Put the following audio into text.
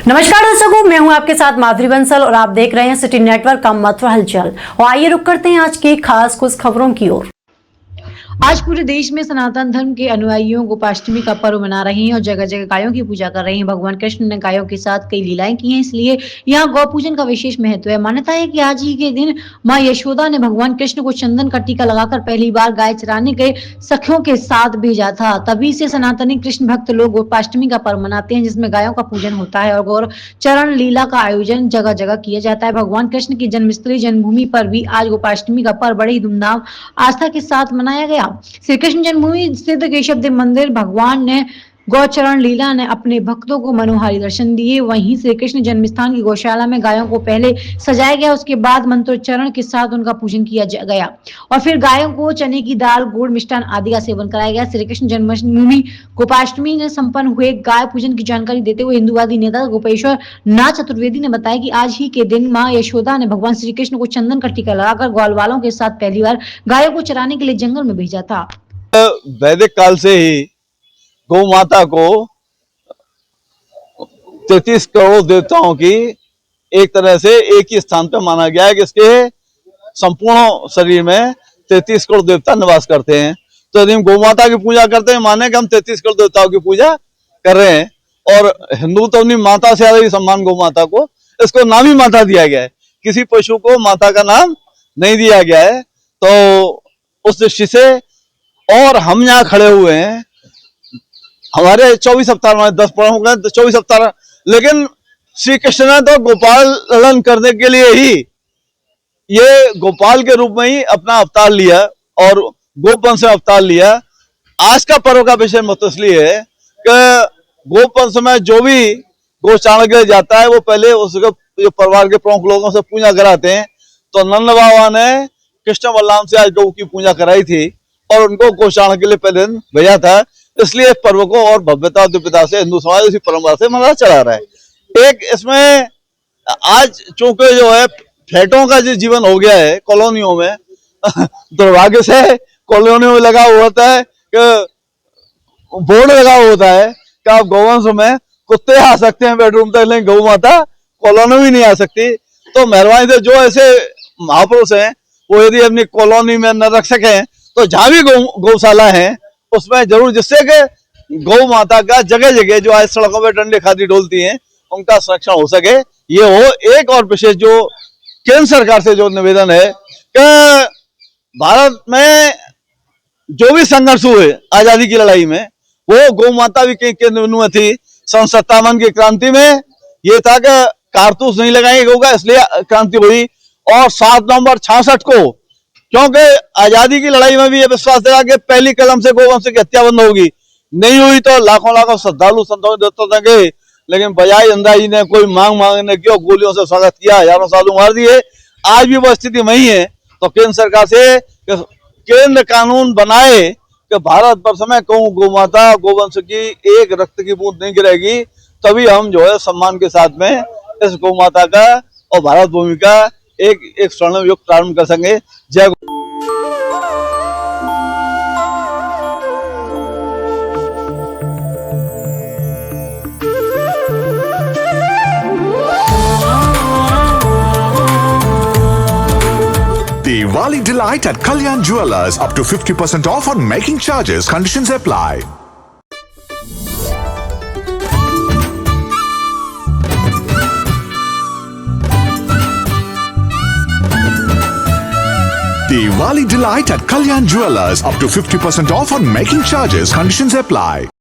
नमस्कार दर्शकों, मैं हूं आपके साथ माधुरी बंसल और आप देख रहे हैं सिटी नेटवर्क का मथुरा हलचल। और आइए रुक करते हैं आज की खास कुछ खबरों की ओर। आज पूरे देश में सनातन धर्म के अनुयायियों गोपाष्टमी का पर्व मना रहे हैं और जगह जगह गायों की पूजा कर रहे हैं। भगवान कृष्ण ने गायों के साथ कई लीलाएं की हैं, इसलिए यहाँ गौ पूजन का विशेष महत्व है। मान्यता है कि आज ही के दिन माँ यशोदा ने भगवान कृष्ण को चंदन का टीका लगाकर पहली बार गाय चराने के सखियों के साथ भेजा था। तभी से सनातनी कृष्ण भक्त लोग गोपाष्टमी का पर्व मनाते हैं, जिसमें गायों का पूजन होता है और गौर चरण लीला का आयोजन जगह जगह किया जाता है। भगवान कृष्ण की जन्मस्थली जन्मभूमि पर भी आज गोपाष्टमी का पर्व बड़ी धूमधाम आस्था के साथ मनाया गया। श्री कृष्ण जन्मभूमि स्थित केशव देव मंदिर भगवान ने गौचरण लीला ने अपने भक्तों को मनोहारी दर्शन दिए। वहीं श्री कृष्ण जन्म स्थान की गौशाला में गायों को पहले सजाया गया, उसके बाद मंत्रोच्चारण के साथ उनका पूजन किया गया और फिर गायों को चने की दाल, गुड़, मिष्ठान आदि का सेवन कराया गया। श्री कृष्ण जन्मभूमि गोपाष्टमी में संपन्न हुए गाय पूजन की जानकारी देते हुए हिंदूवादी नेता गोपेश्वर नाथ चतुर्वेदी ने बताया कि आज ही के दिन मां यशोदा ने भगवान श्री कृष्ण को चंदन का टीका लगाकर ग्वाल वालों के साथ पहली बार गायों को चराने के लिए जंगल में भेजा था। वैदिक काल से ही गौ माता को 33 करोड़ देवताओं की एक तरह से एक ही स्थान पर माना गया है कि इसके संपूर्ण शरीर में 33 करोड़ देवता निवास करते हैं। तो यदि हम गौ माता की पूजा करते हैं, माने कि हम 33 करोड़ देवताओं की पूजा कर रहे हैं। और हिंदू तो अपनी माता से ज्यादा ही सम्मान गौ माता को, इसको नाम ही माता दिया गया है, किसी पशु को माता का नाम नहीं दिया गया है। तो उस दृष्टि से और हम यहाँ खड़े हुए हैं, हमारे 24 अवतार, हमारे 10 पढ़ हो गए तो 24 अवतार, लेकिन श्री कृष्ण ने तो गोपाल लालन करने के लिए ही ये गोपाल के रूप में ही अपना अवतार लिया और गोवंश में अवतार लिया। आज का पर्व का विषय महत्व इसलिए है कि गोवंश में जो भी गोचारण के जाता है वो पहले उसके जो परिवार के प्रमुख लोगों से पूजा कराते हैं। तो नंद बाबा ने कृष्ण बलराम से आज गौ की पूजा कराई थी और उनको गोचारण के लिए पहले दिन भेजा था। इसलिए इस पर्व को और भव्यता दिव्यता से हिंदू समाज इसी परंपरा से मना चला रहा है। एक इसमें आज चूंकि जो है फ्लैटों का जो जीवन हो गया है कॉलोनियों में दुर्भाग्य से कॉलोनियों में लगा हुआ होता है कि बोर्ड लगा होता है कि आप गौवंश में कुत्ते आ सकते हैं बेडरूम तक, लेकिन गौ माता कॉलोनी में नहीं आ सकती। तो मेहरबानी से जो ऐसे महापुरुष हैं वो यदि अपनी कॉलोनी में न रख सके तो जहां भी गौशाला है उसमें जरूर, जिससे कि गौ माता का जगह जगह जो आज सड़कों पर डंडे खादी डोलती हैं उनका संरक्षण हो सके। ये हो। एक और विशेष जो केंद्र सरकार से जो निवेदन है कि भारत में जो भी संघर्ष हुए आजादी की लड़ाई में वो गौ माता भी कई केंद्र में थी। 57 की क्रांति में ये था कि कारतूस नहीं लगाएंगे गौ का, इसलिए क्रांति हुई। और 7 नवंबर 66 को, क्योंकि आजादी की लड़ाई में भी ये विश्वास था कि पहली कलम से गोवंश की हत्या बंद होगी, नहीं हुई तो लाखों लाखों श्रद्धालु संतों के, लेकिन बजाय इंदिरा जी ने कोई मांग मांगने की और गोलियों से स्वागत किया, हजारों साधु मार दिए। आज भी वो स्थिति वही है। तो केंद्र सरकार से केंद्र कानून बनाए कि भारत वर्ष में गौ माता गोवंश की एक रक्त की बूंद नहीं गिरेगी, तभी हम जो है सम्मान के साथ में इस गौ माता का और भारत भूमि का एक स्वर्णिम युग प्रारंभ कर सकेंगे। जय गौ। Diwali delight at Kalyan Jewellers, up to 50% off on making charges. Conditions apply. Diwali delight at Kalyan Jewellers, up to 50% off on making charges. Conditions apply.